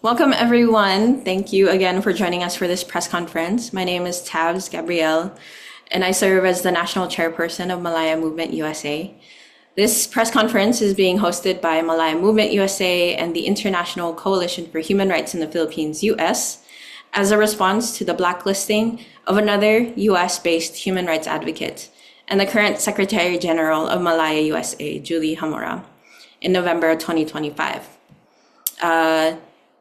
Welcome, everyone. Thank you again for joining us for this press conference. My name is Tabs Gabrielle, and I serve as the National Chairperson of Malaya Movement USA. This press conference is being hosted by Malaya Movement USA and the International Coalition for Human Rights in the Philippines, US, as a response to the blacklisting of another US-based human rights advocate and the current Secretary General of Malaya USA, Julie Jamora, in November 2025.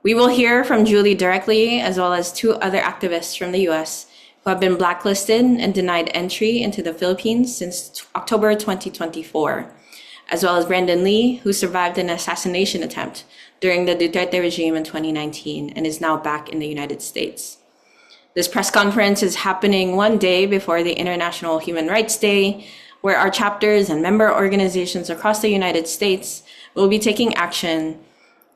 We will hear from Julie directly, as well as two other activists from the US who have been blacklisted and denied entry into the Philippines since October 2024, as well as Brandon Lee, who survived an assassination attempt during the Duterte regime in 2019 and is now back in the United States. This press conference is happening one day before the International Human Rights Day, where our chapters and member organizations across the United States will be taking action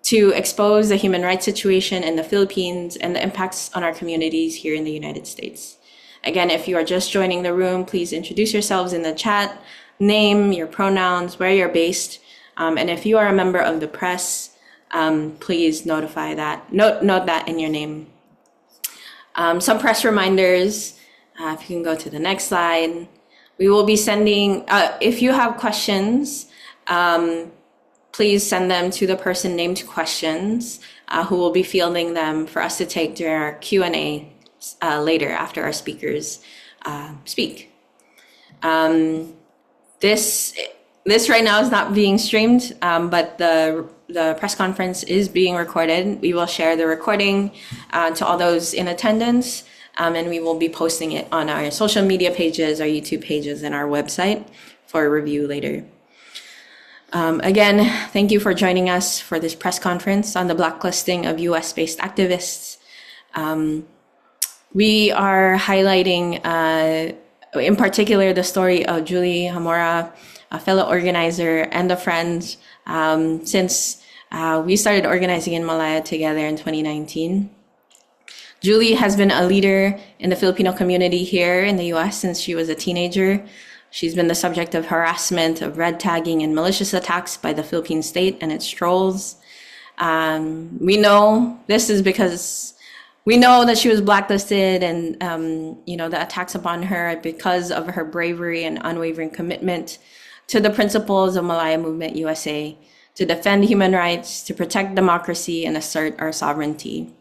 to expose the human rights situation in the Philippines and the impacts on our communities here in the United States. Again, if you are just joining the room, please introduce yourselves in the chat, name, your pronouns, where you're based, and if you are a member of the press, please note that in your name. Some press reminders, if you can go to the next slide. We will be sending, if you have questions, please send them to the person named questions, who will be fielding them for us to take during our Q&A later after our speakers speak. This right now is not being streamed, but the press conference is being recorded. We will share the recording to all those in attendance, and we will be posting it on our social media pages, our YouTube pages, and our website for review later. Again, thank you for joining us for this press conference on the blacklisting of US-based activists. We are highlighting, in particular, the story of Julie Jamora, a fellow organizer and a friend, since we started organizing in Malaya together in 2019. Julie has been a leader in the Filipino community here in the US since she was a teenager. She's been the subject of harassment, of red tagging, and malicious attacks by the Philippine state and its trolls. We know this is because we know that she was blacklisted, and the attacks upon her because of her bravery and unwavering commitment to the principles of Malaya Movement USA to defend human rights, to protect democracy, and assert our sovereignty.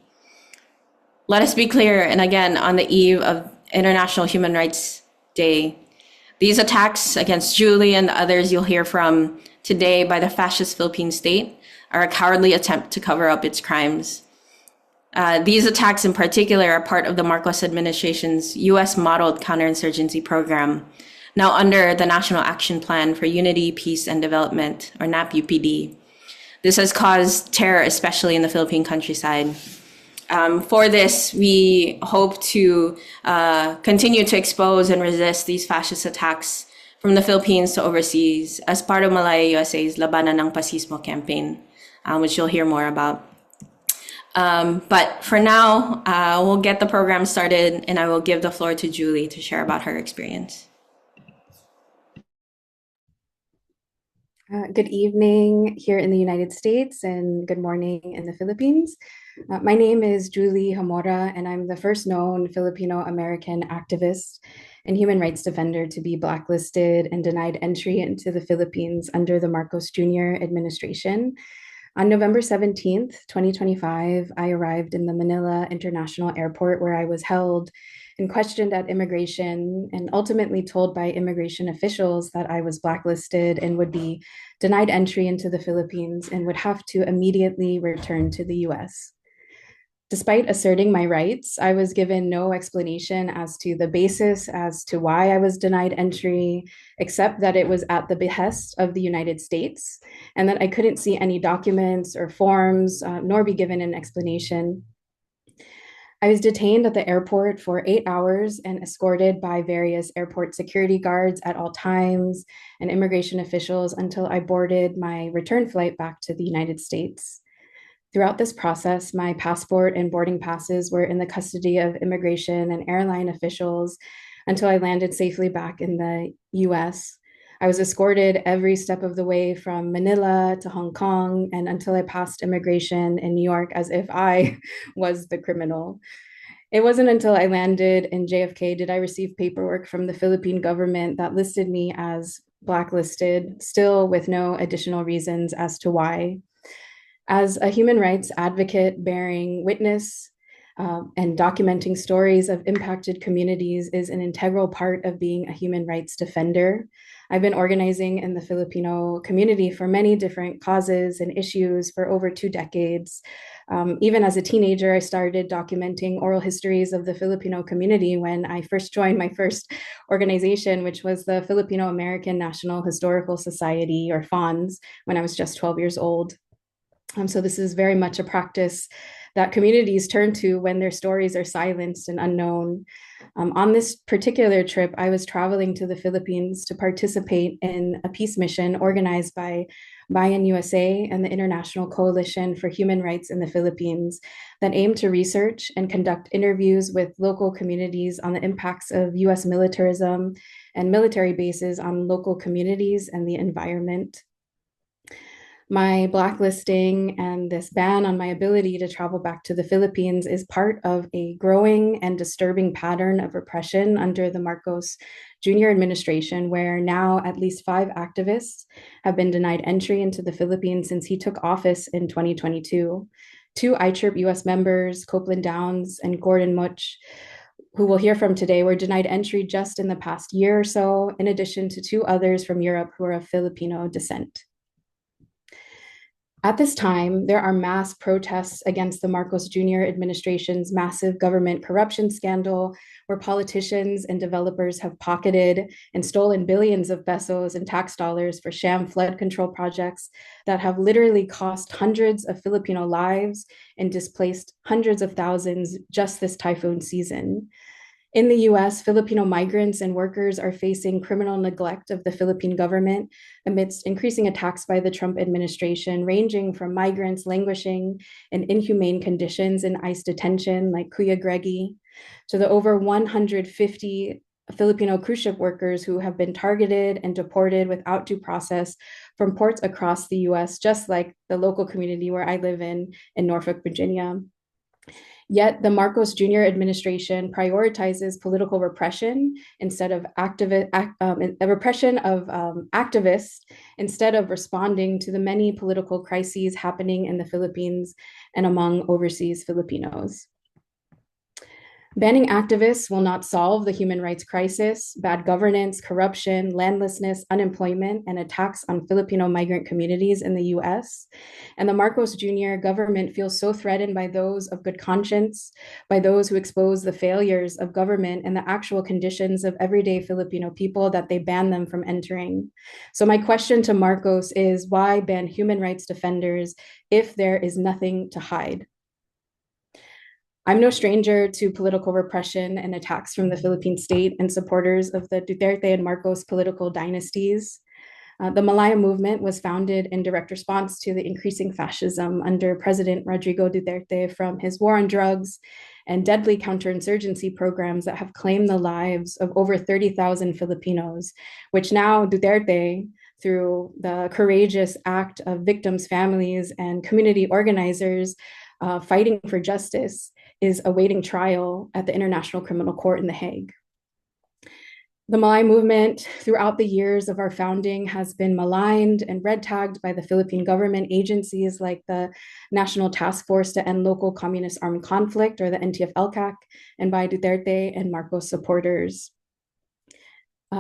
Let us be clear, and again, on the eve of International Human Rights Day, these attacks against Julie and the others you'll hear from today by the fascist Philippine state are a cowardly attempt to cover up its crimes. These attacks in particular are part of the Marcos administration's US-modeled counterinsurgency program, now under the National Action Plan for Unity, Peace, and Development, or NAP-UPD. This has caused terror, especially in the Philippine countryside. For this, we hope to continue to expose and resist these fascist attacks from the Philippines to overseas as part of Malaya USA's Labanan ng Pasismo campaign, which you'll hear more about. But for now, we'll get the program started, and I will give the floor to Julie to share about her experience. Good evening here in the United States and good morning in the Philippines. My name is Julie Jamora, and I'm the first known Filipino-American activist and human rights defender to be blacklisted and denied entry into the Philippines under the Marcos Jr. administration. On November 17th, 2025, I arrived in the Manila International Airport, where I was held and questioned at immigration and ultimately told by immigration officials that I was blacklisted and would be denied entry into the Philippines and would have to immediately return to the US. Despite asserting my rights, I was given no explanation as to the basis as to why I was denied entry, except that it was at the behest of the United States, and that I couldn't see any documents or forms, nor be given an explanation. I was detained at the airport for 8 hours and escorted by various airport security guards at all times and immigration officials until I boarded my return flight back to the United States. Throughout this process, my passport and boarding passes were in the custody of immigration and airline officials until I landed safely back in the US. I was escorted every step of the way from Manila to Hong Kong and until I passed immigration in New York as if I was the criminal. It wasn't until I landed in JFK did I receive paperwork from the Philippine government that listed me as blacklisted, still with no additional reasons as to why. As a human rights advocate bearing witness and documenting stories of impacted communities is an integral part of being a human rights defender. I've been organizing in the Filipino community for many different causes and issues for over 2 decades. Even as a teenager, I started documenting oral histories of the Filipino community when I first joined my first organization, which was the Filipino-American National Historical Society, or FONS, when I was just 12 years old. So this is very much a practice that communities turn to when their stories are silenced and unknown. On this particular trip, I was traveling to the Philippines to participate in a peace mission organized by Bayan USA and the International Coalition for Human Rights in the Philippines that aimed to research and conduct interviews with local communities on the impacts of US militarism and military bases on local communities and the environment. My blacklisting and this ban on my ability to travel back to the Philippines is part of a growing and disturbing pattern of repression under the Marcos Jr. administration, where now at least 5 activists have been denied entry into the Philippines since he took office in 2022. 2 US members, Copeland Downs and Gordon Much, who we'll hear from today, were denied entry just in the past year or so, in addition to 2 others from Europe who are of Filipino descent. At this time, there are mass protests against the Marcos Jr. administration's massive government corruption scandal, where politicians and developers have pocketed and stolen billions of pesos and tax dollars for sham flood control projects that have literally cost hundreds of Filipino lives and displaced hundreds of thousands just this typhoon season. In the US, Filipino migrants and workers are facing criminal neglect of the Philippine government amidst increasing attacks by the Trump administration, ranging from migrants languishing in inhumane conditions in ICE detention, like Kuya Greggy, to the over 150 Filipino cruise ship workers who have been targeted and deported without due process from ports across the US, just like the local community where I live in Norfolk, Virginia. Yet the Marcos Jr. administration prioritizes political repression instead of repression of activists instead of responding to the many political crises happening in the Philippines and among overseas Filipinos. Banning activists will not solve the human rights crisis, bad governance, corruption, landlessness, unemployment, and attacks on Filipino migrant communities in the US. And the Marcos Jr. government feels so threatened by those of good conscience, by those who expose the failures of government and the actual conditions of everyday Filipino people, that they ban them from entering. So my question to Marcos is, why ban human rights defenders if there is nothing to hide? I'm no stranger to political repression and attacks from the Philippine state and supporters of the Duterte and Marcos political dynasties. The Malaya movement was founded in direct response to the increasing fascism under President Rodrigo Duterte from his war on drugs and deadly counterinsurgency programs that have claimed the lives of over 30,000 Filipinos, which now Duterte, through the courageous act of victims' families and community organizers fighting for justice, is awaiting trial at the International Criminal Court in The Hague. The Malay movement throughout the years of our founding has been maligned and red tagged by the Philippine government agencies like the National Task Force to End Local Communist Armed Conflict, or the NTF-LCAC, and by Duterte and Marcos supporters.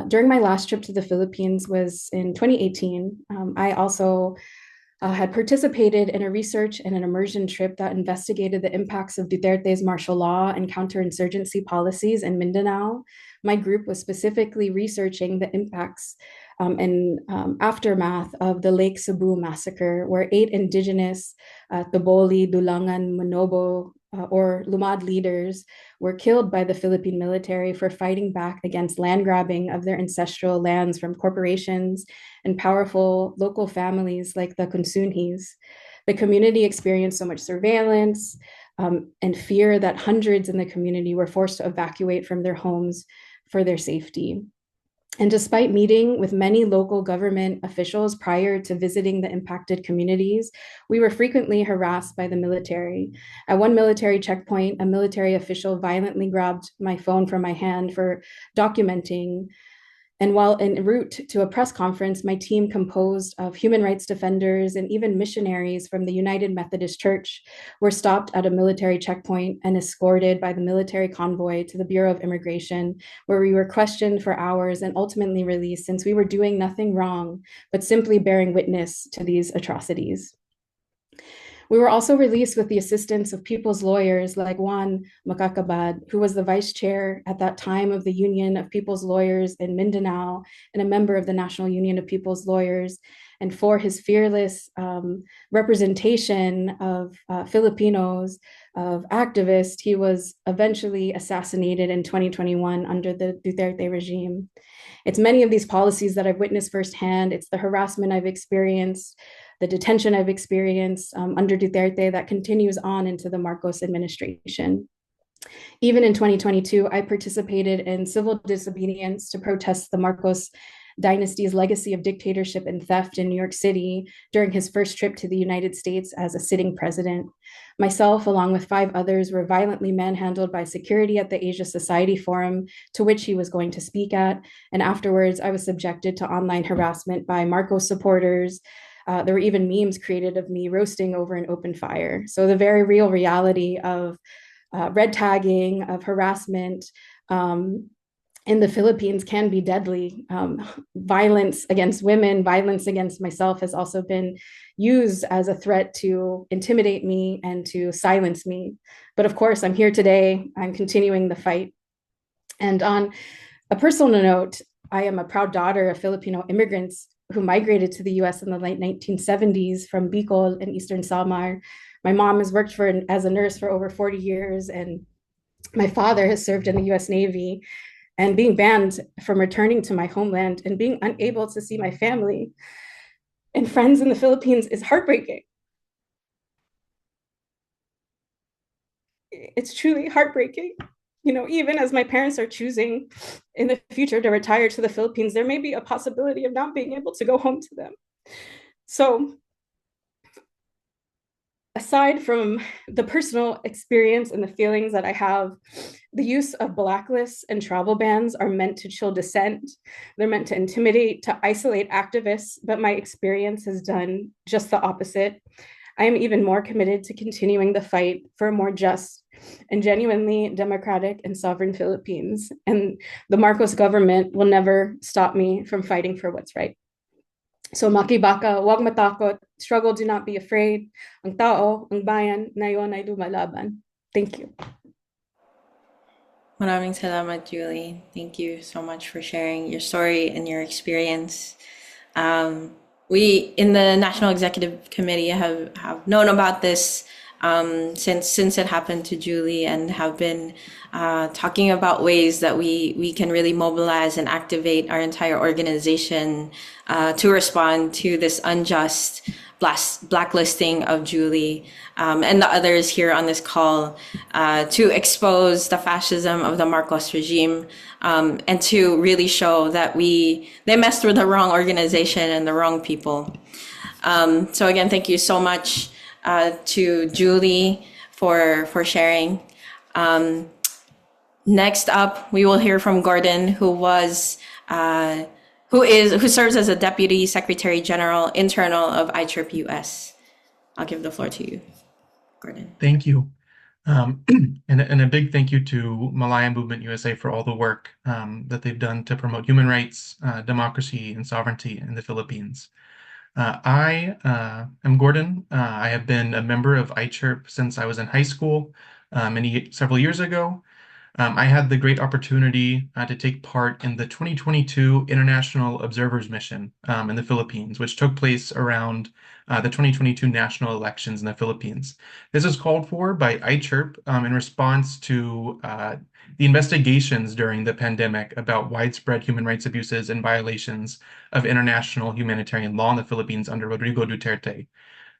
During my last trip to the Philippines was in 2018. I also had participated in a research and an immersion trip that investigated the impacts of Duterte's martial law and counterinsurgency policies in Mindanao. My group was specifically researching the impacts and aftermath of the Lake Cebu massacre, where 8 indigenous Toboli, Dulangan, Manobo, or Lumad leaders were killed by the Philippine military for fighting back against land grabbing of their ancestral lands from corporations and powerful local families like the Kunsunhis. The community experienced so much surveillance and fear that hundreds in the community were forced to evacuate from their homes for their safety. And despite meeting with many local government officials prior to visiting the impacted communities, we were frequently harassed by the military. At one military checkpoint, a military official violently grabbed my phone from my hand for documenting. And while en route to a press conference, my team, composed of human rights defenders and even missionaries from the United Methodist Church, were stopped at a military checkpoint and escorted by the military convoy to the Bureau of Immigration, where we were questioned for hours and ultimately released, since we were doing nothing wrong, but simply bearing witness to these atrocities. We were also released with the assistance of people's lawyers like Juan Makakabad, who was the vice chair at that time of the Union of People's Lawyers in Mindanao and a member of the National Union of People's Lawyers. And for his fearless representation of Filipinos, of activists, he was eventually assassinated in 2021 under the Duterte regime. It's many of these policies that I've witnessed firsthand. It's the harassment I've experienced, the detention I've experienced under Duterte that continues on into the Marcos administration. Even in 2022, I participated in civil disobedience to protest the Marcos dynasty's legacy of dictatorship and theft in New York City during his first trip to the United States as a sitting president. Myself, along with 5 others, were violently manhandled by security at the Asia Society Forum, to which he was going to speak at. And afterwards, I was subjected to online harassment by Marcos supporters. There were even memes created of me roasting over an open fire. So the very real reality of red tagging, of harassment, in the Philippines can be deadly. Violence against women, violence against myself has also been used as a threat to intimidate me and to silence me. But of course, I'm here today. I'm continuing the fight. And on a personal note, I am a proud daughter of Filipino immigrants who migrated to the US in the late 1970s from Bicol and Eastern Samar. My mom has worked as a nurse for over 40 years, and my father has served in the US Navy. And being banned from returning to my homeland and being unable to see my family and friends in the Philippines is heartbreaking. It's truly heartbreaking. You know, even as my parents are choosing in the future to retire to the Philippines, there may be a possibility of not being able to go home to them. So aside from the personal experience and the feelings that I have, the use of blacklists and travel bans are meant to chill dissent. They're meant to intimidate, to isolate activists, but my experience has done just the opposite. I am even more committed to continuing the fight for a more just and genuinely democratic and sovereign Philippines. And the Marcos government will never stop me from fighting for what's right. So makibaka, wag matakot, struggle, do not be afraid. Ang tao, ang bayan, ngayon ay lumalaban. Thank you. Maraming salamat, Julie. Thank you so much for sharing your story and your experience. We in the National Executive Committee have known about this since it happened to Julie, and have been talking about ways that we can really mobilize and activate our entire organization to respond to this unjust blacklisting of Julie and the others here on this call, to expose the fascism of the Marcos regime, and to really show that they messed with the wrong organization and the wrong people. So again, thank you so much to Julie for sharing. Next up, we will hear from Gordon, who serves as a Deputy Secretary General Internal of ICHRP US. I'll give the floor to you, Gordon. Thank you. And a big thank you to Malaya Movement USA for all the work that they've done to promote human rights, democracy, and sovereignty in the Philippines. I am Gordon. I have been a member of ICHRP since I was in high school several years ago. I had the great opportunity to take part in the 2022 International Observers Mission in the Philippines, which took place around the 2022 national elections in the Philippines. This was called for by ICHRP in response to the investigations during the pandemic about widespread human rights abuses and violations of international humanitarian law in the Philippines under Rodrigo Duterte.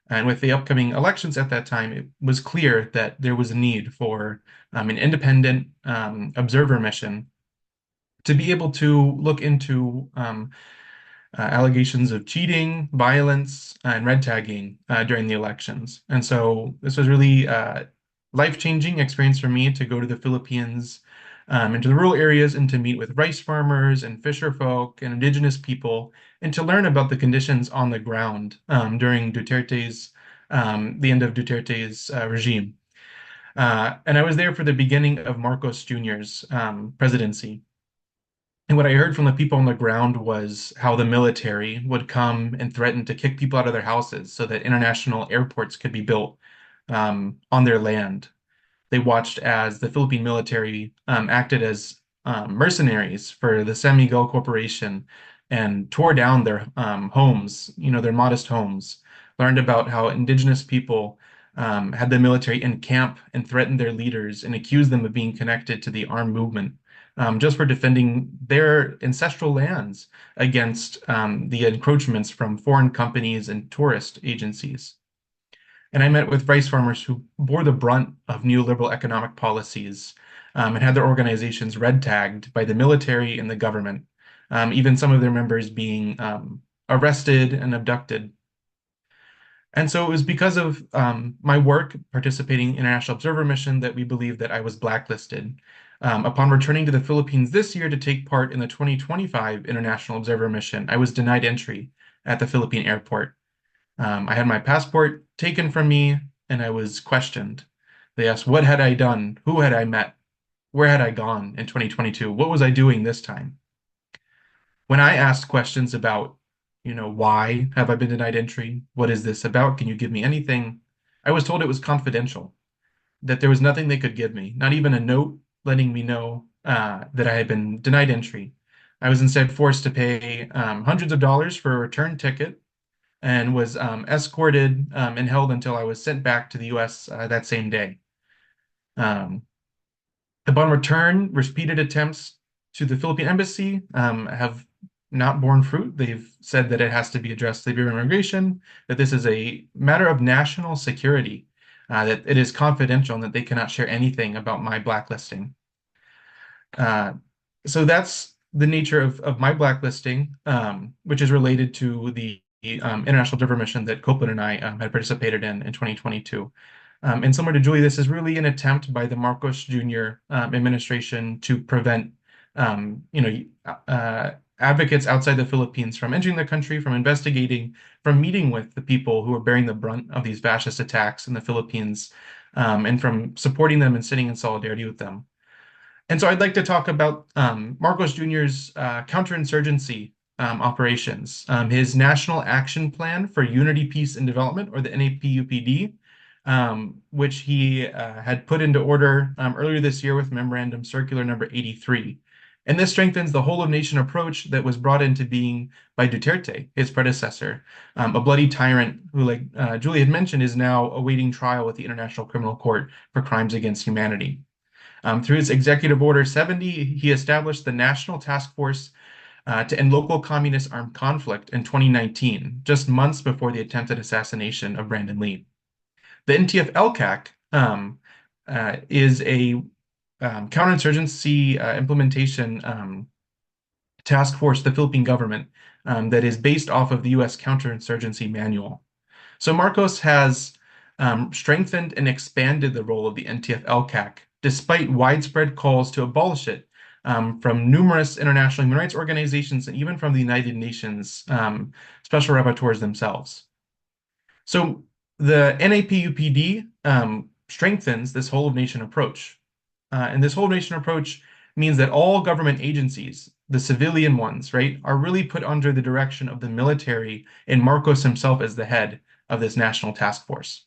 And with the upcoming elections at that time, it was clear that there was a need for an independent observer mission to be able to look into allegations of cheating, violence, and red tagging during the elections. And so this was really a life-changing experience for me to go to the Philippines, into the rural areas, and to meet with rice farmers and fisher folk and indigenous people, and to learn about the conditions on the ground during the end of Duterte's regime. And I was there for the beginning of Marcos Jr.'s presidency. And what I heard from the people on the ground was how the military would come and threaten to kick people out of their houses so that international airports could be built on their land. They watched as the Philippine military acted as mercenaries for the San Miguel Corporation and tore down their homes, their modest homes. Learned about how indigenous people had the military encamp and threaten their leaders and accuse them of being connected to the armed movement, just for defending their ancestral lands against the encroachments from foreign companies and tourist agencies. And I met with rice farmers who bore the brunt of neoliberal economic policies, and had their organizations red tagged by the military and the government, even some of their members being arrested and abducted. And so it was because of my work participating in International Observer Mission that we believe that I was blacklisted. Upon returning to the Philippines this year to take part in the 2025 International Observer Mission, I was denied entry at the Philippine airport. I had my passport taken from me and I was questioned. They asked, what had I done? Who had I met? Where had I gone in 2022? What was I doing this time? When I asked questions about, why have I been denied entry? What is this about? Can you give me anything? I was told it was confidential, that there was nothing they could give me, not even a note letting me know that I had been denied entry. I was instead forced to pay hundreds of dollars for a return ticket and was escorted and held until I was sent back to the US that same day. Upon return, repeated attempts to the Philippine embassy have not borne fruit. They've said that it has to be addressed to the Bureau of Immigration, that this is a matter of national security, that it is confidential and that they cannot share anything about my blacklisting. So that's the nature of my blacklisting, which is related to the International Observer Mission that Copeland and I had participated in 2022. And similar to Julie, this is really an attempt by the Marcos Jr. Administration to prevent, advocates outside the Philippines from entering the country, from investigating, from meeting with the people who are bearing the brunt of these fascist attacks in the Philippines, and from supporting them and sitting in solidarity with them. And so I'd like to talk about Marcos Jr.'s counterinsurgency operations, his National Action Plan for Unity, Peace, and Development, or the NAPUPD, which he had put into order earlier this year with Memorandum Circular number 83. And this strengthens the whole of nation approach that was brought into being by Duterte, his predecessor, a bloody tyrant who, like Julie had mentioned, is now awaiting trial with the International Criminal Court for crimes against humanity. Through his Executive Order 70, he established the National Task Force to end local communist armed conflict in 2019, just months before the attempted assassination of Brandon Lee. The NTF-LCAC is a counterinsurgency implementation task force, the Philippine government, that is based off of the US counterinsurgency manual. So Marcos has strengthened and expanded the role of the NTF-LCAC, despite widespread calls to abolish it from numerous international human rights organizations and even from the United Nations special rapporteurs themselves. So the NAPUPD strengthens this whole of nation approach. And this whole nation approach means that all government agencies, the civilian ones, right, are really put under the direction of the military and Marcos himself as the head of this national task force.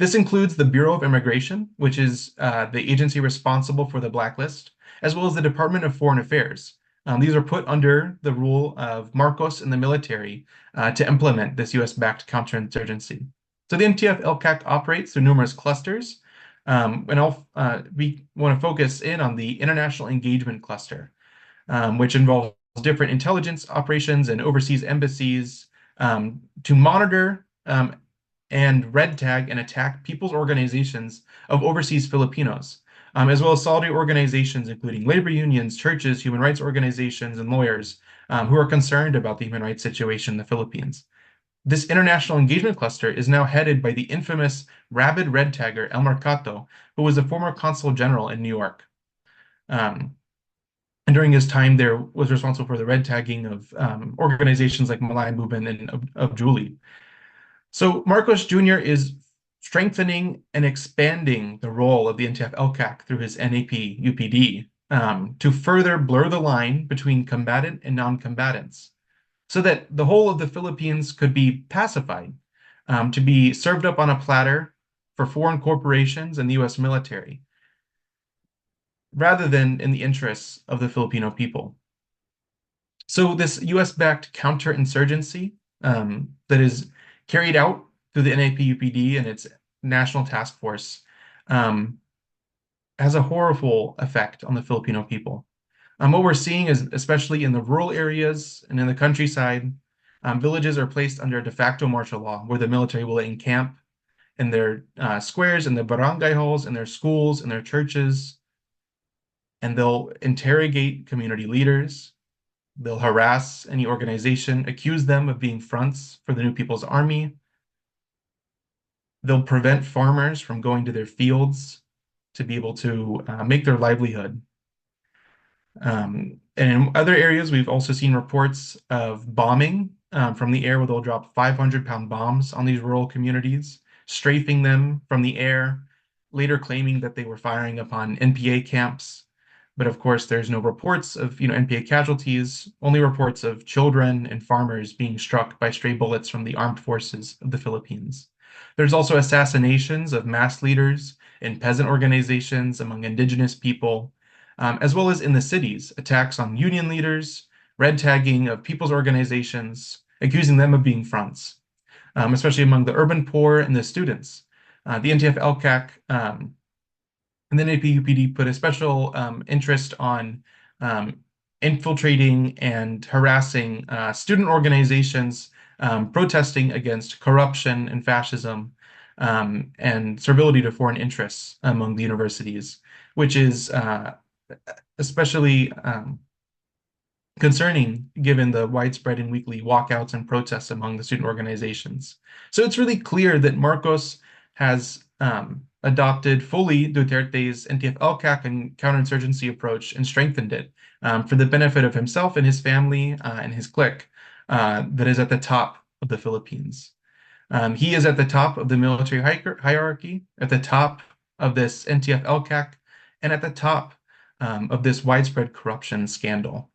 This includes the Bureau of Immigration, which is the agency responsible for the blacklist, as well as the Department of Foreign Affairs. These are put under the rule of Marcos and the military to implement this US-backed counterinsurgency. So the NTF-LCAC operates through numerous clusters, and we want to focus in on the International Engagement Cluster, which involves different intelligence operations and overseas embassies to monitor and red tag and attack people's organizations of overseas Filipinos, as well as solidarity organizations, including labor unions, churches, human rights organizations, and lawyers who are concerned about the human rights situation in the Philippines. This international engagement cluster is now headed by the infamous rabid red tagger El Mercato, who was a former consul general in New York. And during his time there was responsible for the red tagging of organizations like Malaya Movement and of Julie. So Marcos Jr. is strengthening and expanding the role of the NTF-LCAC through his NAP-UPD to further blur the line between combatant and non-combatants, so that the whole of the Philippines could be pacified, to be served up on a platter for foreign corporations and the US military, rather than in the interests of the Filipino people. So this US-backed counterinsurgency that is carried out through the NAPUPD and its national task force has a horrible effect on the Filipino people. What we're seeing is, especially in the rural areas and in the countryside, villages are placed under de facto martial law, where the military will encamp in their squares, in their barangay halls, in their schools, in their churches, and they'll interrogate community leaders. They'll harass any organization, accuse them of being fronts for the New People's Army. They'll prevent farmers from going to their fields to be able to make their livelihood. And in other areas, we've also seen reports of bombing from the air, where they'll drop 500-pound bombs on these rural communities, strafing them from the air, later claiming that they were firing upon NPA camps. But of course, there's no reports of NPA casualties, only reports of children and farmers being struck by stray bullets from the armed forces of the Philippines. There's also assassinations of mass leaders in peasant organizations among indigenous people, as well as in the cities, attacks on union leaders, red tagging of people's organizations, accusing them of being fronts, especially among the urban poor and the students. The NTF-LCAC and then APUPD put a special interest on infiltrating and harassing student organizations protesting against corruption and fascism and servility to foreign interests among the universities, which is especially concerning given the widespread and weekly walkouts and protests among the student organizations. So it's really clear that Marcos has adopted fully Duterte's NTF-LCAC and counterinsurgency approach and strengthened it for the benefit of himself and his family and his clique that is at the top of the Philippines. He is at the top of the military hierarchy, at the top of this NTF-LCAC, and at the top of this widespread corruption scandal.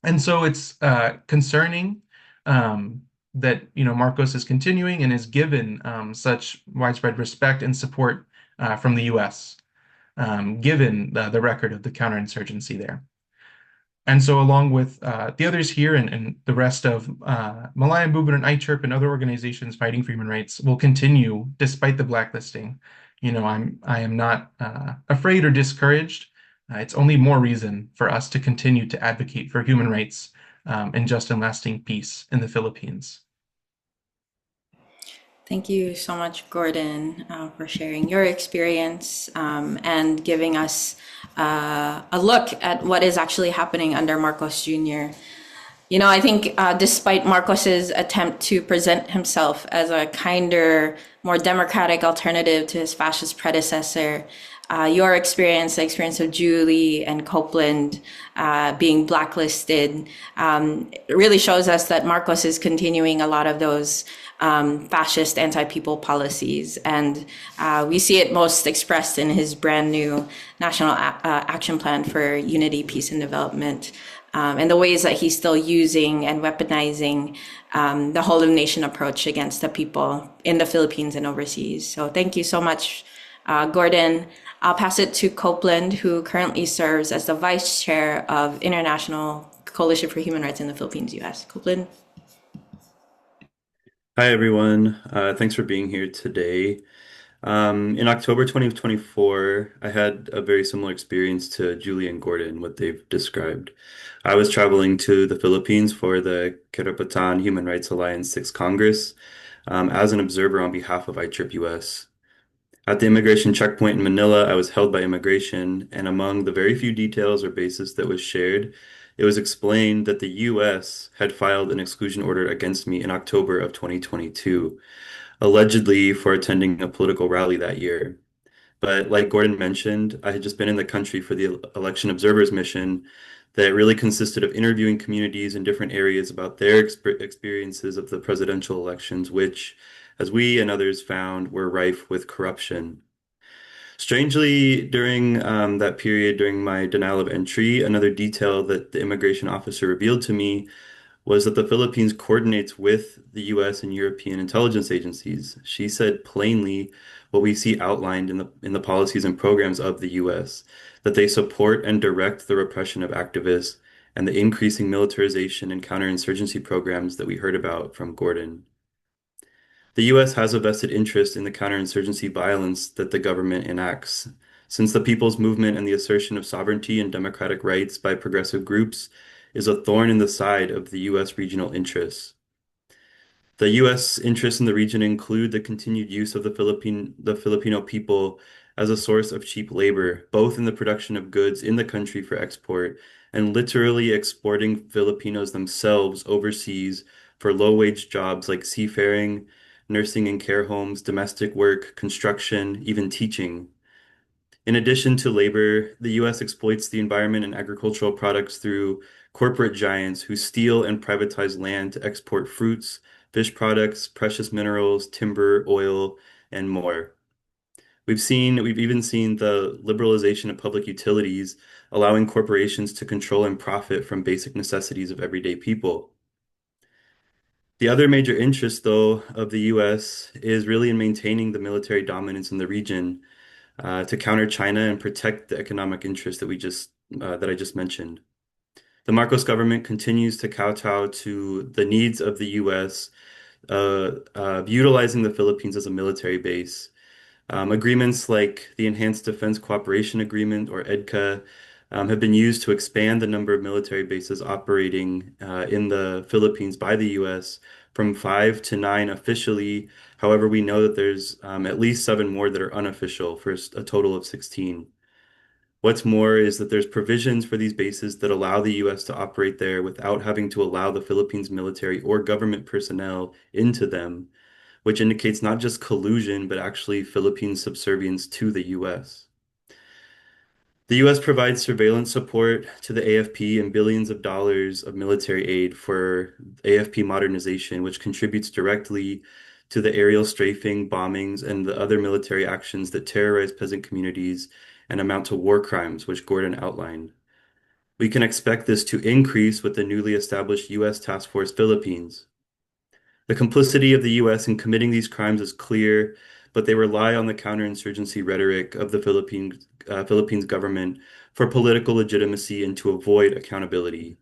And so it's concerning that Marcos is continuing and is given such widespread respect and support from the U.S., given the record of the counterinsurgency there. And so along with the others here and the rest of Malaya Movement and ICHRP and other organizations fighting for human rights will continue despite the blacklisting. I am not afraid or discouraged. It's only more reason for us to continue to advocate for human rights and just and lasting peace in the Philippines. Thank you so much, Gordon, for sharing your experience and giving us a look at what is actually happening under Marcos Jr. I think despite Marcos's attempt to present himself as a kinder, more democratic alternative to his fascist predecessor, your experience, the experience of Julie and Copeland being blacklisted, really shows us that Marcos is continuing a lot of those fascist anti-people policies. And we see it most expressed in his brand new National Action Plan for Unity, Peace, and Development, and the ways that he's still using and weaponizing the whole of nation approach against the people in the Philippines and overseas. So thank you so much, Gordon. I'll pass it to Copeland, who currently serves as the Vice Chair of International Coalition for Human Rights in the Philippines, US. Copeland. Hi, everyone. Thanks for being here today. In October 2024, I had a very similar experience to Julie and Gordon, what they've described. I was traveling to the Philippines for the Kerapatan Human Rights Alliance 6th Congress as an observer on behalf of ICHRP US. At the immigration checkpoint in Manila, I was held by immigration, and among the very few details or basis that was shared, it was explained that the US had filed an exclusion order against me in October of 2022, allegedly for attending a political rally that year. But like Gordon mentioned, I had just been in the country for the election observers mission that really consisted of interviewing communities in different areas about their experiences of the presidential elections, which, as we and others found, were rife with corruption. Strangely, during that period, during my denial of entry, another detail that the immigration officer revealed to me was that the Philippines coordinates with the US and European intelligence agencies. She said plainly what we see outlined in the policies and programs of the US, that they support and direct the repression of activists and the increasing militarization and counterinsurgency programs that we heard about from Gordon. The US has a vested interest in the counterinsurgency violence that the government enacts, since the People's Movement and the assertion of sovereignty and democratic rights by progressive groups is a thorn in the side of the US regional interests. The US interests in the region include the continued use of the Filipino people as a source of cheap labor, both in the production of goods in the country for export and literally exporting Filipinos themselves overseas for low-wage jobs like seafaring, nursing and care homes, domestic work, construction, even teaching. In addition to labor, the US exploits the environment and agricultural products through corporate giants who steal and privatize land to export fruits, fish products, precious minerals, timber, oil, and more. We've even seen the liberalization of public utilities, allowing corporations to control and profit from basic necessities of everyday people. The other major interest, though, of the US is really in maintaining the military dominance in the region to counter China and protect the economic interests that I just mentioned. The Marcos government continues to kowtow to the needs of the U.S., utilizing the Philippines as a military base. Agreements like the Enhanced Defense Cooperation Agreement, or EDCA, have been used to expand the number of military bases operating in the Philippines by the U.S. from 5 to 9 officially. However, we know that there's at least 7 more that are unofficial for a total of 16. What's more is that there's provisions for these bases that allow the U.S. to operate there without having to allow the Philippines military or government personnel into them, which indicates not just collusion, but actually Philippine subservience to the U.S. The U.S. provides surveillance support to the AFP and billions of dollars of military aid for AFP modernization, which contributes directly to the aerial strafing, bombings, and the other military actions that terrorize peasant communities and amount to war crimes, which Gordon outlined. We can expect this to increase with the newly established U.S. Task Force Philippines. The complicity of the U.S. in committing these crimes is clear, but they rely on the counterinsurgency rhetoric of the Philippines government for political legitimacy and to avoid accountability.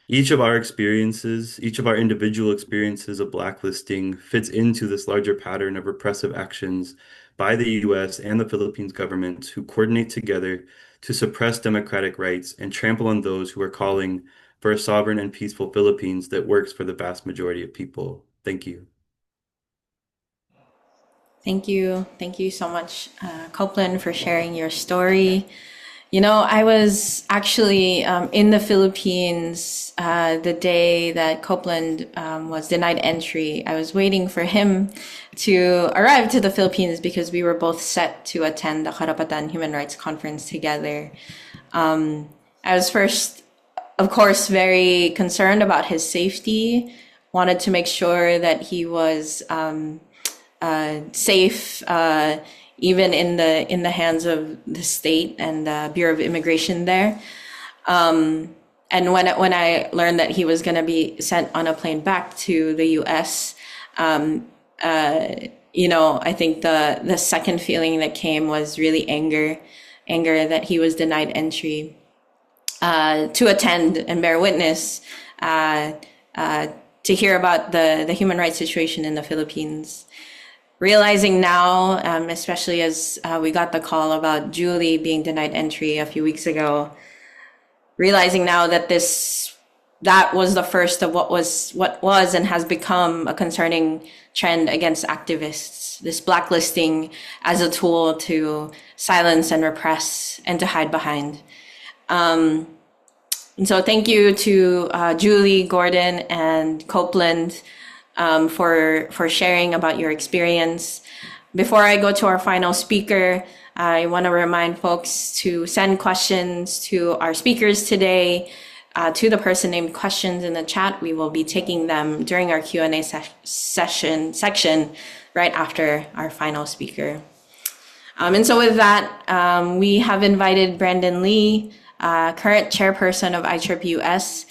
Each of our experiences, each of our individual experiences of blacklisting fits into this larger pattern of repressive actions by the US and the Philippines government who coordinate together to suppress democratic rights and trample on those who are calling for a sovereign and peaceful Philippines that works for the vast majority of people. Thank you. Thank you. Thank you so much, Copeland, for sharing your story. You know, I was actually in the Philippines the day that Copeland was denied entry. I was waiting for him to arrive to the Philippines because we were both set to attend the Karapatan Human Rights Conference together. I was first, of course, very concerned about his safety, wanted to make sure that he was safe, even in the hands of the state and the Bureau of Immigration there. And when I learned that he was going to be sent on a plane back to the U.S., you know, I think the second feeling that came was really anger that he was denied entry to attend and bear witness to hear about the human rights situation in the Philippines. Realizing now, especially as we got the call about Julie being denied entry a few weeks ago, realizing now that this that was the first of what was and has become a concerning trend against activists. This blacklisting as a tool to silence and repress and to hide behind. And so thank you to Julie, Gordon, and Copeland for sharing about your experience. Before I go to our final speaker, I want to remind folks to send questions to our speakers today, to the person named questions in the chat. We will be taking them during our Q&A section right after our final speaker. And so with that, we have invited Brandon Lee, current chairperson of ICHRP-US,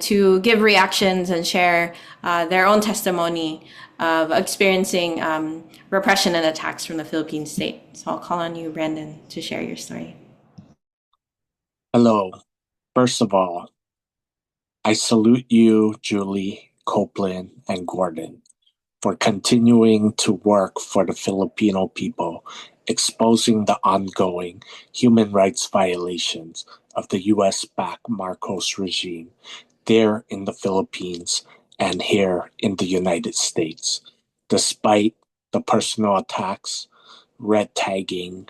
to give reactions and share their own testimony of experiencing repression and attacks from the Philippine state. So I'll call on you, Brandon, to share your story. Hello. First of all, I salute you, Julie, Copeland, and Gordon, for continuing to work for the Filipino people, exposing the ongoing human rights violations of the US-backed Marcos regime there in the Philippines and here in the United States, despite the personal attacks, red tagging,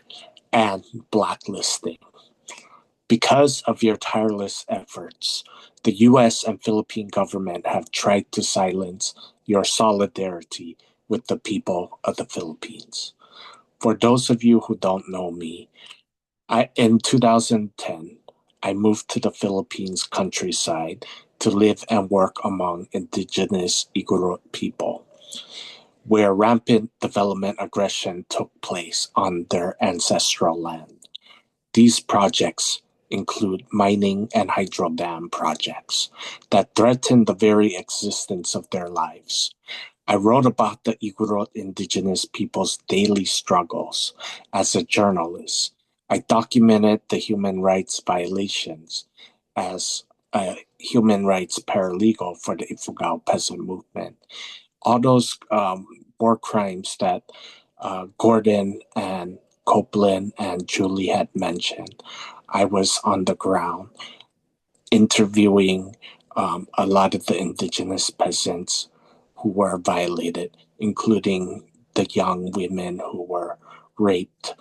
and blacklisting. Because of your tireless efforts, the US and Philippine government have tried to silence your solidarity with the people of the Philippines. For those of you who don't know me, in 2010, I moved to the Philippines countryside to live and work among indigenous Igorot people, where rampant development aggression took place on their ancestral land. These projects include mining and hydro dam projects that threaten the very existence of their lives. I wrote about the Igorot indigenous people's daily struggles as a journalist. I documented the human rights violations as a human rights paralegal for the Ifugao peasant movement. All those war crimes that Gordon and Copeland and Julie had mentioned, I was on the ground interviewing a lot of the indigenous peasants who were violated, including the young women who were raped.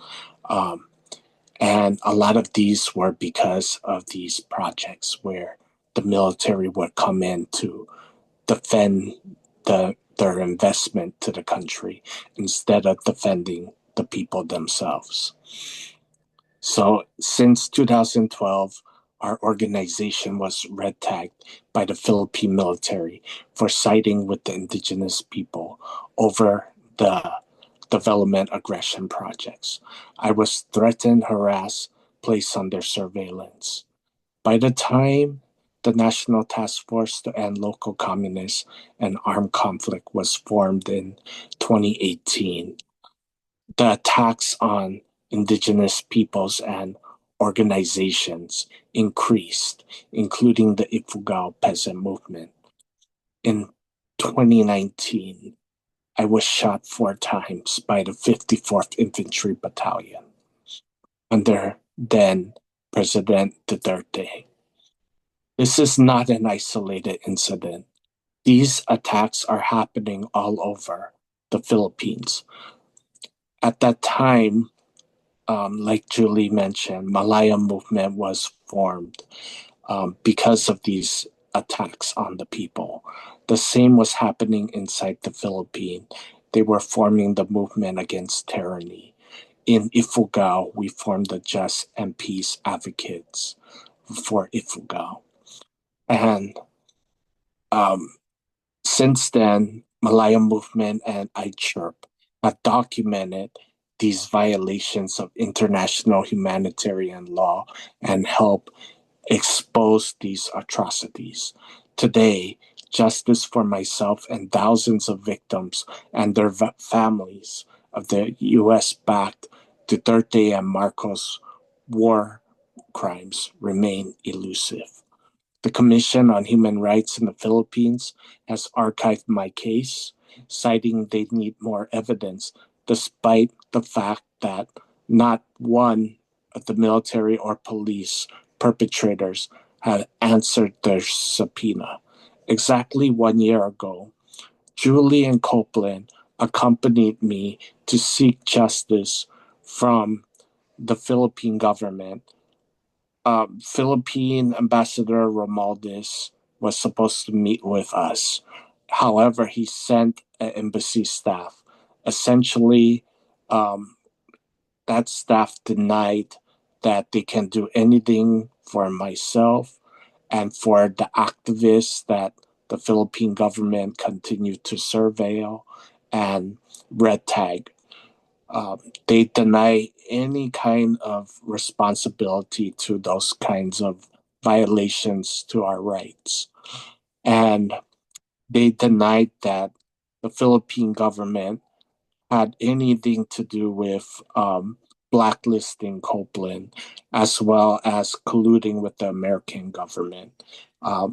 And a lot of these were because of these projects where the military would come in to defend their investment to the country instead of defending the people themselves. So since 2012, our organization was red tagged by the Philippine military for siding with the indigenous people over the development aggression projects. I was threatened, harassed, placed under surveillance. By the time the National Task Force to End Local Communist and Armed Conflict was formed in 2018, the attacks on indigenous peoples and organizations increased, including the Ifugao peasant movement. In 2019, I was shot 4 times by the 54th Infantry Battalion under then President Duterte. This is not an isolated incident. These attacks are happening all over the Philippines. At that time, like Julie mentioned, Malaya movement was formed because of these attacks on the people. The same was happening inside the Philippines. They were forming the movement against tyranny. In Ifugao, we formed the Just and Peace Advocates for Ifugao. And since then, Malaya movement and ICHRP have documented these violations of international humanitarian law and help expose these atrocities. Today, justice for myself and thousands of victims and their families of the US-backed Duterte and Marcos war crimes remain elusive. The Commission on Human Rights in the Philippines has archived my case, citing they need more evidence, despite the fact that not one of the military or police perpetrators had answered their subpoena. Exactly 1 year ago, Julie and Copeland accompanied me to seek justice from the Philippine government. Philippine Ambassador Romualdez was supposed to meet with us. However, he sent an embassy staff. Essentially, that staff denied that they can do anything for myself and for the activists that the Philippine government continued to surveil and red tag. They deny any kind of responsibility to those kinds of violations to our rights. And they denied that the Philippine government had anything to do with blacklisting Copeland, as well as colluding with the American government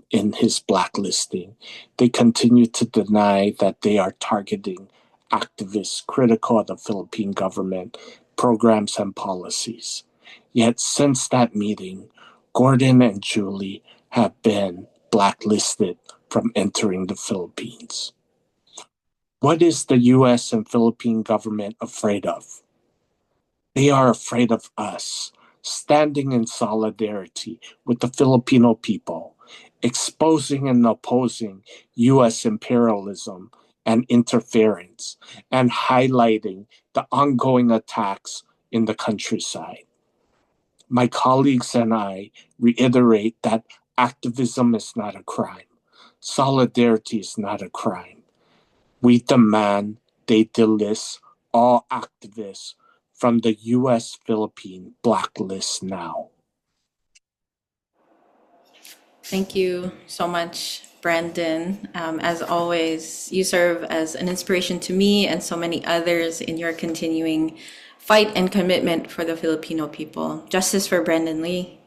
in his blacklisting. They continue to deny that they are targeting activists critical of the Philippine government programs and policies. Yet since that meeting, Gordon and Julie have been blacklisted from entering the Philippines. What is the US and Philippine government afraid of? They are afraid of us, standing in solidarity with the Filipino people, exposing and opposing US imperialism and interference, and highlighting the ongoing attacks in the countryside. My colleagues and I reiterate that activism is not a crime. Solidarity is not a crime. We demand they delist all activists from the US-Philippine blacklist now. Thank you so much, Brandon. As always, you serve as an inspiration to me and so many others in your continuing fight and commitment for the Filipino people. Justice for Brandon Lee.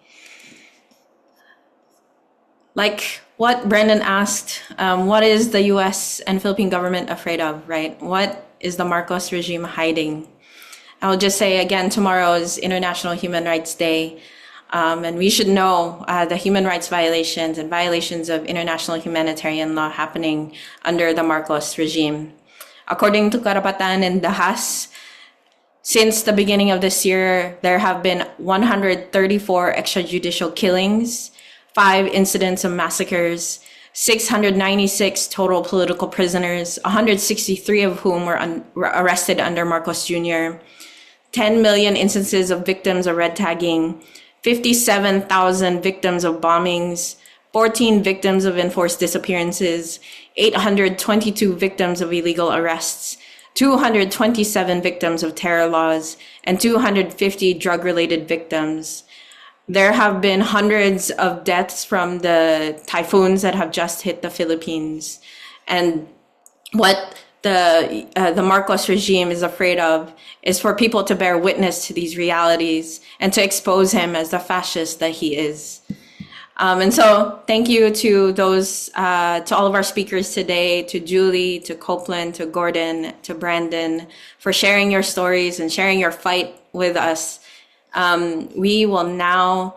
Like what Brandon asked, what is the US and Philippine government afraid of, right? What is the Marcos regime hiding? I'll just say again, tomorrow is International Human Rights Day. And we should know the human rights violations and violations of international humanitarian law happening under the Marcos regime. According to Karapatan and Dahas, since the beginning of this year, there have been 134 extrajudicial killings, 5 incidents of massacres, 696 total political prisoners, 163 of whom were arrested under Marcos Jr., 10 million instances of victims of red tagging, 57,000 victims of bombings, 14 victims of enforced disappearances, 822 victims of illegal arrests, 227 victims of terror laws, and 250 drug-related victims. There have been hundreds of deaths from the typhoons that have just hit the Philippines. And what the Marcos regime is afraid of is for people to bear witness to these realities and to expose him as the fascist that he is. And so thank you to those, to all of our speakers today, to Julie, to Copeland, to Gordon, to Brandon, for sharing your stories and sharing your fight with us. We will now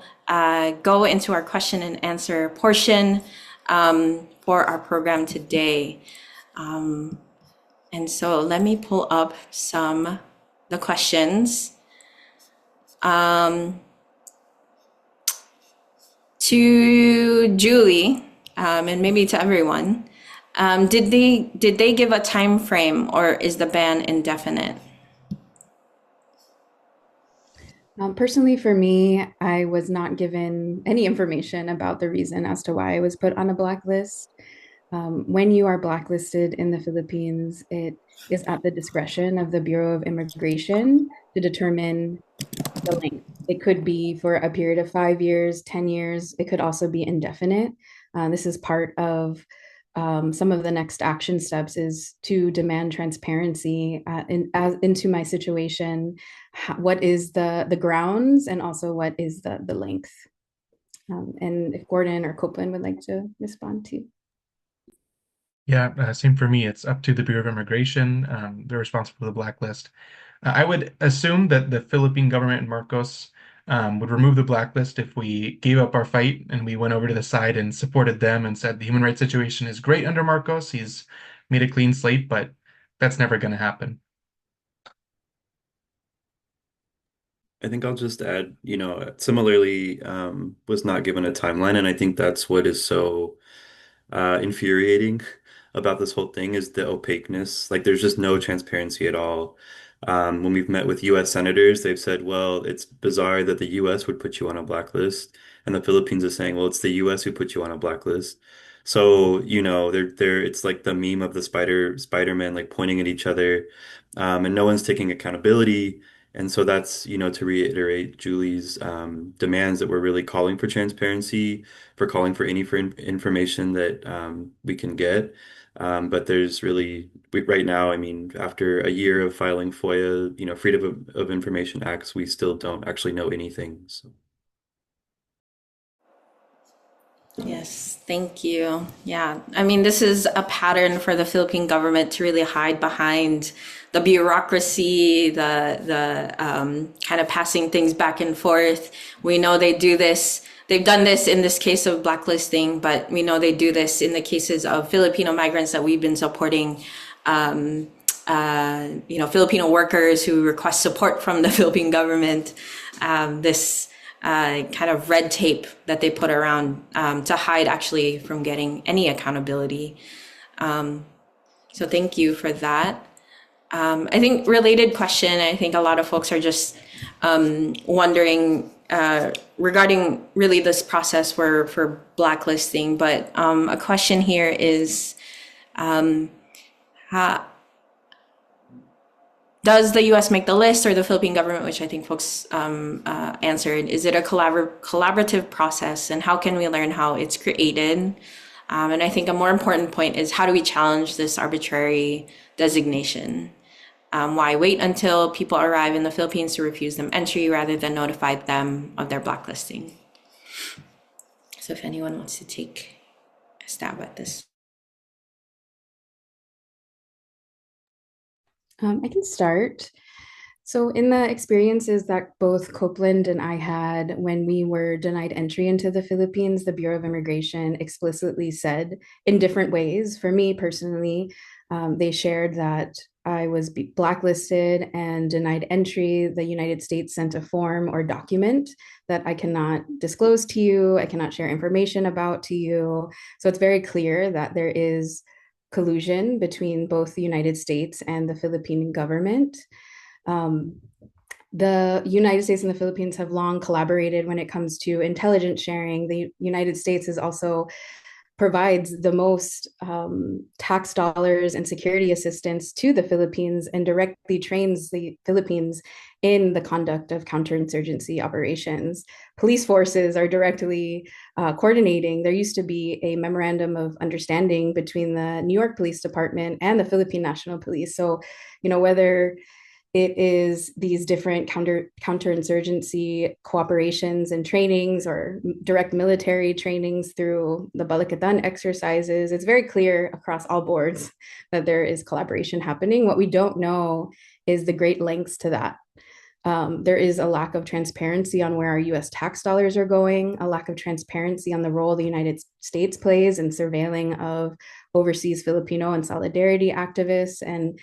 go into our question and answer portion for our program today. And so let me pull up the questions. To Julie, and maybe to everyone, did they give a time frame, or is the ban indefinite? Personally, for me, I was not given any information about the reason as to why I was put on a blacklist. When you are blacklisted in the Philippines, it is at the discretion of the Bureau of Immigration to determine the length. It could be for a period of 5 years, 10 years. It could also be indefinite. This is part of some of the next action steps is to demand transparency into my situation. What is the grounds, and also what is the length? And if Gordon or Copeland would like to respond to. Yeah, same for me. It's up to the Bureau of Immigration. They're responsible for the blacklist. I would assume that the Philippine government and Marcos would remove the blacklist if we gave up our fight and we went over to the side and supported them and said the human rights situation is great under Marcos. He's made a clean slate, but that's never going to happen. I think I'll just add, similarly, was not given a timeline, and I think that's what is so infuriating about this whole thing is the opaqueness. Like, there's just no transparency at all. When we've met with U.S. senators, they've said, well, it's bizarre that the U.S. would put you on a blacklist, and the Philippines is saying, well, it's the U.S. who put you on a blacklist. So, it's like the meme of the Spider-Man like pointing at each other, and no one's taking accountability. And so that's, to reiterate Julie's demands that we're really calling for transparency, for calling for any information that we can get. But there's really, right now, I mean, after a year of filing FOIA, Freedom of Information Acts, we still don't actually know anything. So. Yes, thank you. Yeah, I mean, this is a pattern for the Philippine government to really hide behind the bureaucracy, the kind of passing things back and forth. We know they do this. They've done this in this case of blacklisting, but we know they do this in the cases of Filipino migrants that we've been supporting. Filipino workers who request support from the Philippine government. This kind of red tape that they put around to hide actually from getting any accountability. So thank you for that. I think related question, I think a lot of folks are just wondering regarding really this process for blacklisting, but a question here is, does the US make the list or the Philippine government, which I think folks answered, is it a collaborative process, and how can we learn how it's created? And I think a more important point is, how do we challenge this arbitrary designation? Why wait until people arrive in the Philippines to refuse them entry rather than notify them of their blacklisting? So if anyone wants to take a stab at this. I can start. So in the experiences that both Copeland and I had when we were denied entry into the Philippines, the Bureau of Immigration explicitly said in different ways. For me personally, they shared that I was blacklisted and denied entry. The United States sent a form or document that I cannot disclose to you, I cannot share information about to you. So it's very clear that there is collusion between both the United States and the Philippine government. The United States and the Philippines have long collaborated when it comes to intelligence sharing. The United States is also provides the most tax dollars and security assistance to the Philippines and directly trains the Philippines in the conduct of counterinsurgency operations. Police forces are directly coordinating. There used to be a memorandum of understanding between the New York Police Department and the Philippine National Police. So, whether it is these different counterinsurgency cooperations and trainings or direct military trainings through the Balikatan exercises, it's very clear across all boards that there is collaboration happening. What we don't know is the great lengths to that. There is a lack of transparency on where our US tax dollars are going, a lack of transparency on the role the United States plays in surveilling of overseas Filipino and solidarity activists. And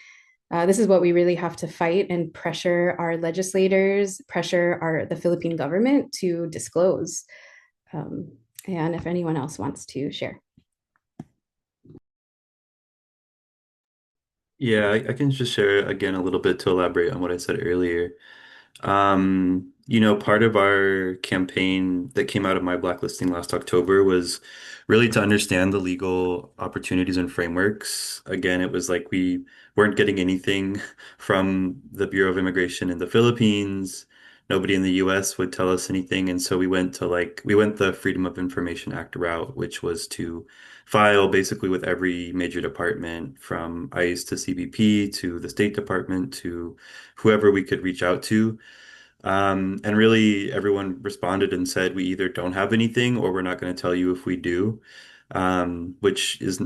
this is what we really have to fight and pressure our legislators, pressure the Philippine government to disclose. And if anyone else wants to share. Yeah, I can just share again a little bit to elaborate on what I said earlier. Part of our campaign that came out of my blacklisting last October was really to understand the legal opportunities and frameworks. Again, it was like we weren't getting anything from the Bureau of Immigration in the Philippines. Nobody in the US would tell us anything. And so we went the Freedom of Information Act route, which was to file basically with every major department, from ICE to CBP to the State Department to whoever we could reach out to. And really, everyone responded and said, we either don't have anything or we're not going to tell you if we do, which is,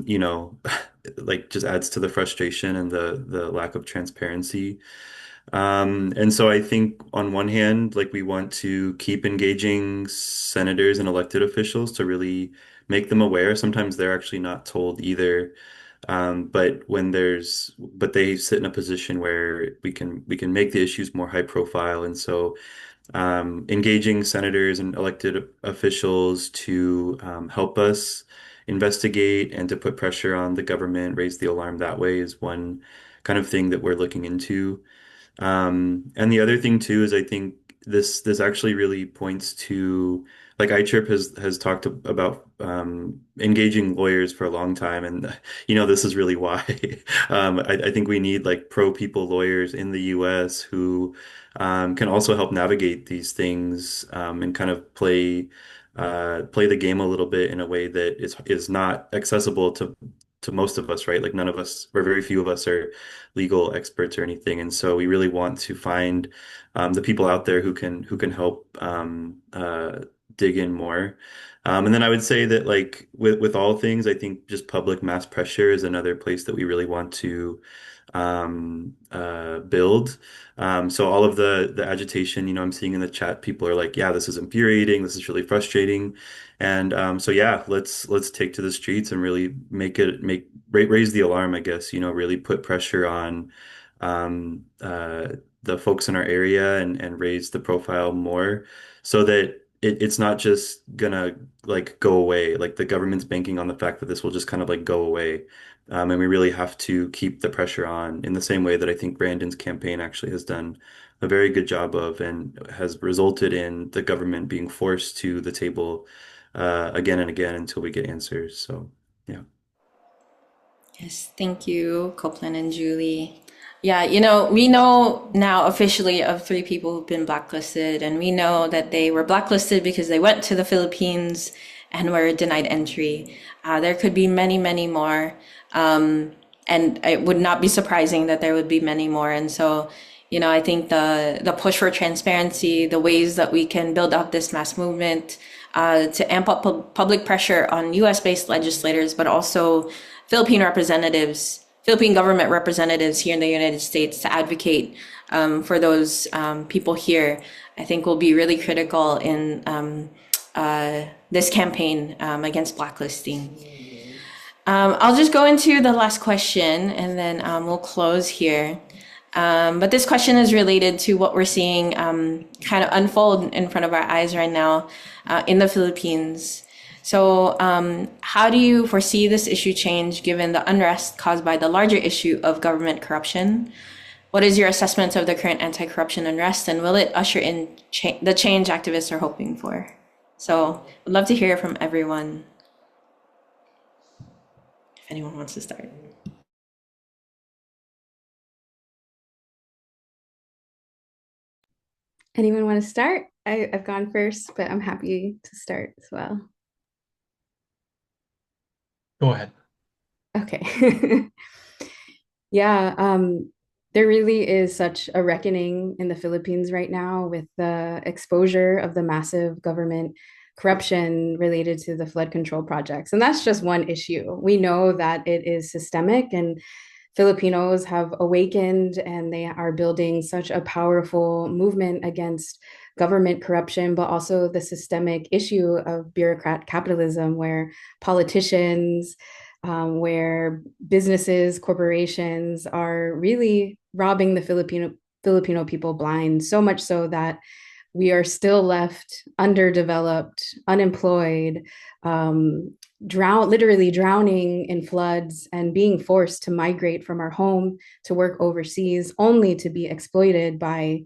like just adds to the frustration and the lack of transparency. And so I think on one hand, like we want to keep engaging senators and elected officials to really make them aware. Sometimes they're actually not told either. But they sit in a position where we can make the issues more high profile. And so engaging senators and elected officials to help us investigate and to put pressure on the government, raise the alarm that way is one kind of thing that we're looking into. And the other thing too is I think this actually really points to like iChirp has talked about engaging lawyers for a long time, and this is really why. I think we need like pro people lawyers in the U.S. who can also help navigate these things and kind of play the game a little bit in a way that is not accessible to most of us, right? Like none of us, or very few of us, are legal experts or anything, and so we really want to find the people out there who can help dig in more. And then I would say that like with all things, I think just public mass pressure is another place that we really want to build. So all of the agitation, I'm seeing in the chat, people are like, yeah, this is infuriating, this is really frustrating. And so yeah, let's take to the streets and really raise the alarm, I guess, really put pressure on the folks in our area and raise the profile more so that it's not just gonna like go away. Like the government's banking on the fact that this will just kind of like go away. And we really have to keep the pressure on in the same way that I think Brandon's campaign actually has done a very good job of and has resulted in the government being forced to the table again and again until we get answers. So, yeah. Yes, thank you, Copeland and Julie. Yeah, we know now officially of 3 people who've been blacklisted, and we know that they were blacklisted because they went to the Philippines and were denied entry. There could be many, many more. And it would not be surprising that there would be many more. And so, I think the push for transparency, the ways that we can build up this mass movement, to amp up public pressure on US-based legislators, but also Philippine representatives, Philippine government representatives here in the United States to advocate for those people here, I think will be really critical in this campaign against blacklisting. I'll just go into the last question and then we'll close here. But this question is related to what we're seeing kind of unfold in front of our eyes right now in the Philippines. So how do you foresee this issue change given the unrest caused by the larger issue of government corruption? What is your assessment of the current anti-corruption unrest, and will it usher in the change activists are hoping for? So I'd love to hear from everyone. If anyone wants to start. Anyone want to start? I've gone first, but I'm happy to start as well. Go ahead. Okay. Yeah, there really is such a reckoning in the Philippines right now with the exposure of the massive government corruption related to the flood control projects. And that's just one issue. We know that it is systemic, and Filipinos have awakened and they are building such a powerful movement against government corruption, but also the systemic issue of bureaucrat capitalism, where politicians, where businesses, corporations are really robbing the Filipino people blind, so much so that we are still left underdeveloped, unemployed, literally drowning in floods and being forced to migrate from our home to work overseas, only to be exploited by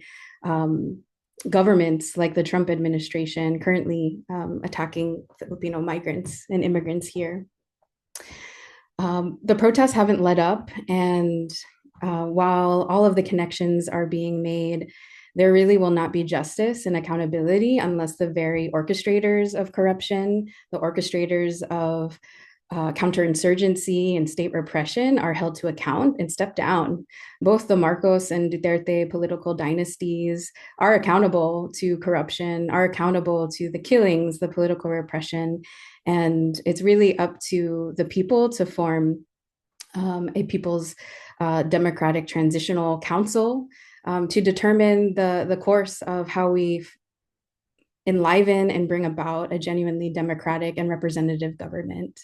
governments like the Trump administration currently attacking Filipino migrants and immigrants here. The protests haven't let up, and while all of the connections are being made, there really will not be justice and accountability unless the very orchestrators of corruption, the orchestrators of counterinsurgency and state repression are held to account and step down. Both the Marcos and Duterte political dynasties are accountable to corruption, are accountable to the killings, the political repression. And it's really up to the people to form a people's democratic transitional council to determine the course of how we enliven and bring about a genuinely democratic and representative government.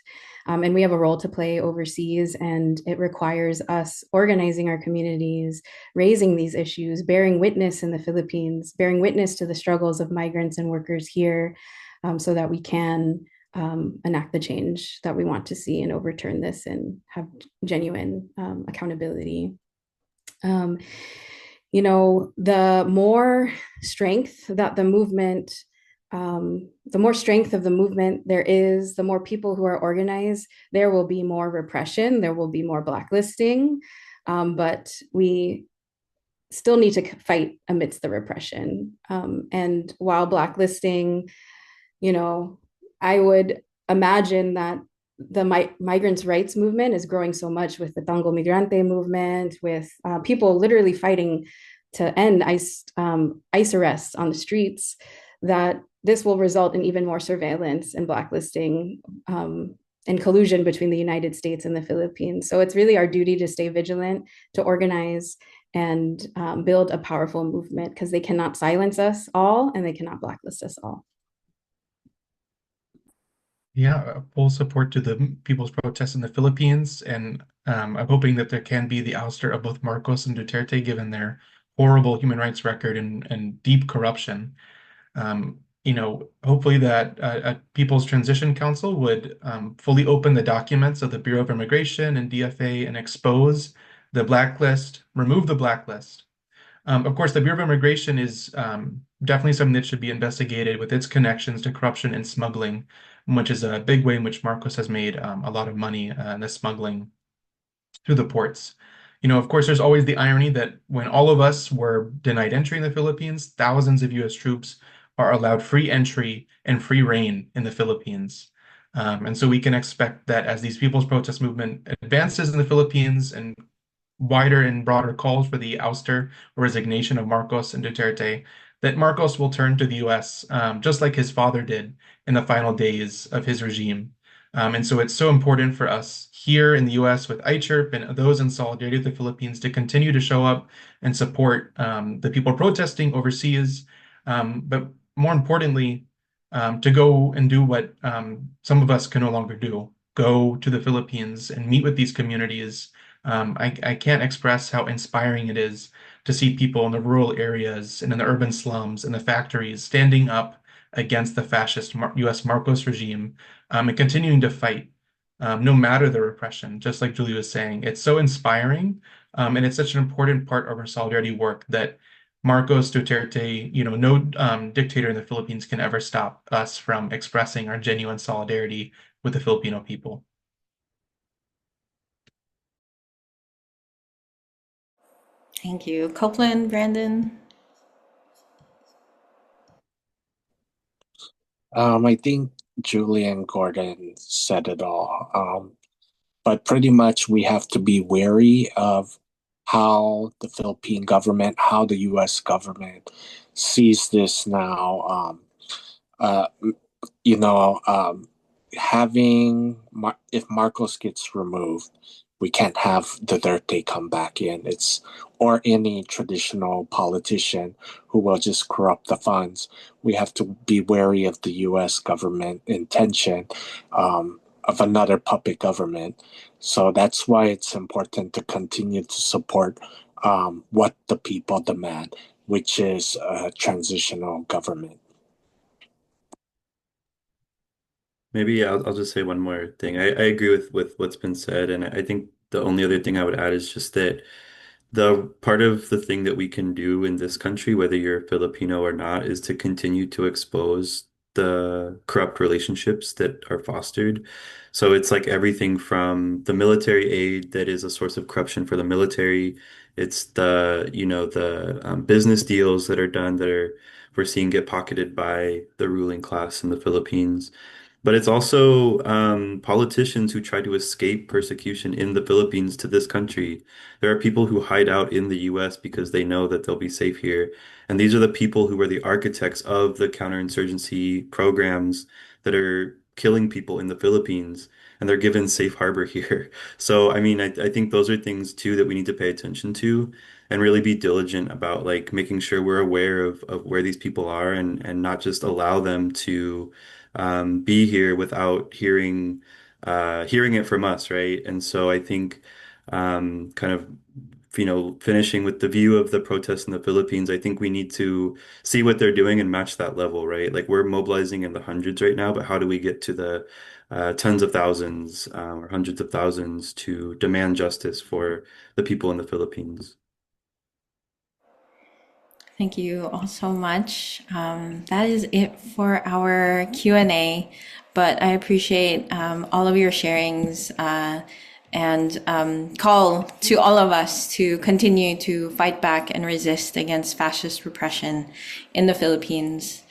And we have a role to play overseas, and it requires us organizing our communities, raising these issues, bearing witness in the Philippines, bearing witness to the struggles of migrants and workers here, so that we can enact the change that we want to see and overturn this and have genuine accountability. You know, the more strength that the more strength of the movement there is, the more people who are organized, there will be more repression, there will be more blacklisting, but we still need to fight amidst the repression. And while blacklisting, you know, I would imagine that the migrants' rights movement is growing so much with the Tango Migrante movement, with people literally fighting to end ICE arrests on the streets, that this will result in even more surveillance and blacklisting and collusion between the United States and the Philippines. So it's really our duty to stay vigilant, to organize, and build a powerful movement, because they cannot silence us all and they cannot blacklist us all. Yeah, full support to the people's protests in the Philippines, and I'm hoping that there can be the ouster of both Marcos and Duterte, given their horrible human rights record and deep corruption. You know, hopefully that a People's Transition Council would fully open the documents of the Bureau of Immigration and DFA and expose the blacklist, remove the blacklist. Of course, the Bureau of Immigration is definitely something that should be investigated with its connections to corruption and smuggling, which is a big way in which Marcos has made a lot of money in the smuggling through the ports. You know, of course, there's always the irony that when all of us were denied entry in the Philippines, thousands of US troops are allowed free entry and free reign in the Philippines. And so we can expect that as these people's protest movement advances in the Philippines and wider and broader calls for the ouster or resignation of Marcos and Duterte, that Marcos will turn to the US, just like his father did in the final days of his regime. And so it's so important for us here in the US with ICHRP and those in solidarity with the Philippines to continue to show up and support the people protesting overseas, but more importantly, to go and do what some of us can no longer do, go to the Philippines and meet with these communities. I can't express how inspiring it is to see people in the rural areas and in the urban slums and the factories standing up against the fascist US Marcos regime and continuing to fight no matter the repression, just like Julie was saying. It's so inspiring and it's such an important part of our solidarity work that Marcos, Duterte, you know, no dictator in the Philippines can ever stop us from expressing our genuine solidarity with the Filipino people. Thank you. Copeland, Brandon? I think Julie and Gordon said it all. But pretty much we have to be wary of how the Philippine government, how the US government sees this now. Uh, you know, if Marcos gets removed, we can't have Duterte come back in. Or any traditional politician who will just corrupt the funds. We have to be wary of the U.S. government intention of another puppet government. So that's why it's important to continue to support what the people demand, which is a transitional government. Maybe I'll just say one more thing. I agree with what's been said, and I think the only other thing I would add is just that the part of the thing that we can do in this country, whether you're Filipino or not, is to continue to expose the corrupt relationships that are fostered. So it's like everything from the military aid that is a source of corruption for the military. It's the business deals that are done that are we're seeing get pocketed by the ruling class in the Philippines. But it's also politicians who try to escape persecution in the Philippines to this country. There are people who hide out in the US because they know that they'll be safe here. And these are the people who are the architects of the counterinsurgency programs that are killing people in the Philippines, and they're given safe harbor here. So, I mean, I think those are things too that we need to pay attention to. and really be diligent about like making sure we're aware of where these people are and not just allow them to be here without hearing it from us, right? And so I think kind of finishing with the view of the protests in the Philippines, I think we need to see what they're doing and match that level, right? Like we're mobilizing in the hundreds right now, but how do we get to the tens of thousands or hundreds of thousands to demand justice for the people in the Philippines? Thank you all so much. That is it for our Q&A, but I appreciate all of your sharings and call to all of us to continue to fight back and resist against fascist repression in the Philippines.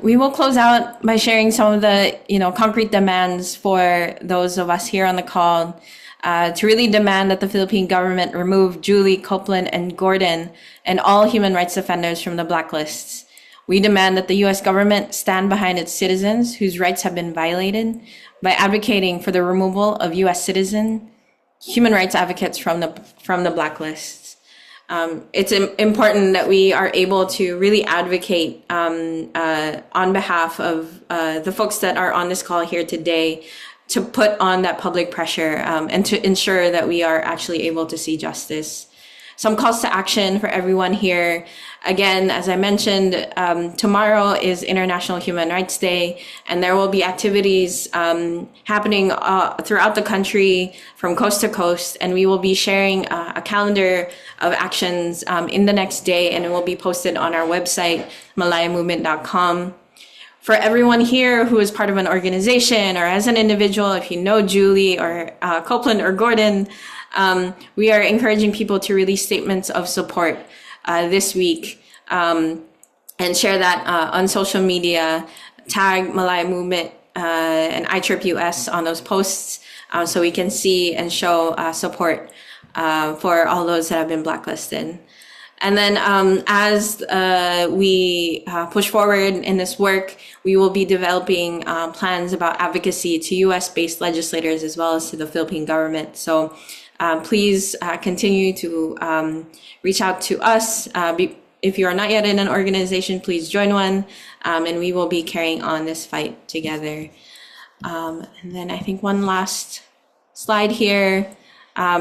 We will close out by sharing some of the, concrete demands for those of us here on the call to really demand that the Philippine government remove Julie, Copeland, and Gordon and all human rights defenders from the blacklists. We demand that the U.S. government stand behind its citizens whose rights have been violated by advocating for the removal of U.S. citizen human rights advocates from the blacklists. It's important that we are able to really advocate on behalf of the folks that are on this call here today to put on that public pressure and to ensure that we are actually able to see justice. Some calls to action for everyone here. Again, as I mentioned, tomorrow is International Human Rights Day, and there will be activities happening throughout the country from coast to coast, and we will be sharing a calendar of actions in the next day, and it will be posted on our website, malayamovement.com. For everyone here who is part of an organization or as an individual, if you know Julie or Copeland or Gordon, we are encouraging people to release statements of support this week and share that on social media. Tag Malaya Movement and ITRIP-US on those posts so we can see and show support for all those that have been blacklisted. And then as we push forward in this work, we will be developing plans about advocacy to US-based legislators as well as to the Philippine government. So please continue to reach out to us. If you are not yet in an organization, please join one, and we will be carrying on this fight together. And then I think one last slide here.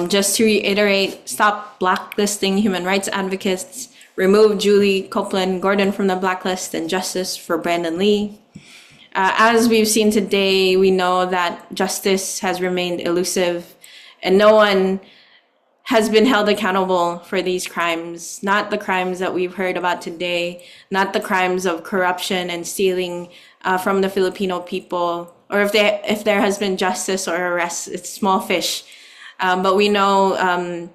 Just to reiterate, stop blacklisting human rights advocates, remove Julie, Copeland, Gordon from the blacklist, and justice for Brandon Lee. As we've seen today, we know that justice has remained elusive and no one has been held accountable for these crimes, not the crimes that we've heard about today, not the crimes of corruption and stealing from the Filipino people, or if there has been justice or arrest, it's small fish. But we know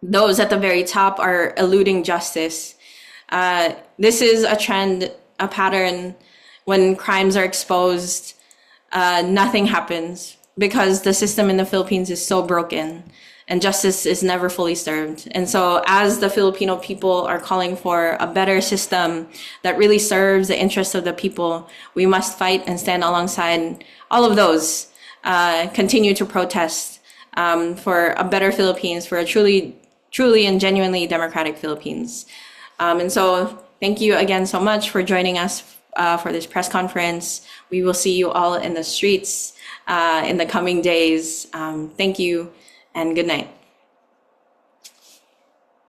those at the very top are eluding justice. This is a trend, a pattern. When crimes are exposed, nothing happens because the system in the Philippines is so broken and justice is never fully served. And so as the Filipino people are calling for a better system that really serves the interests of the people, we must fight and stand alongside all of those, continue to protest for a better Philippines, for a truly and genuinely democratic Philippines. And so thank you again so much for joining us for this press conference. We will see you all in the streets in the coming days. Thank you and good night.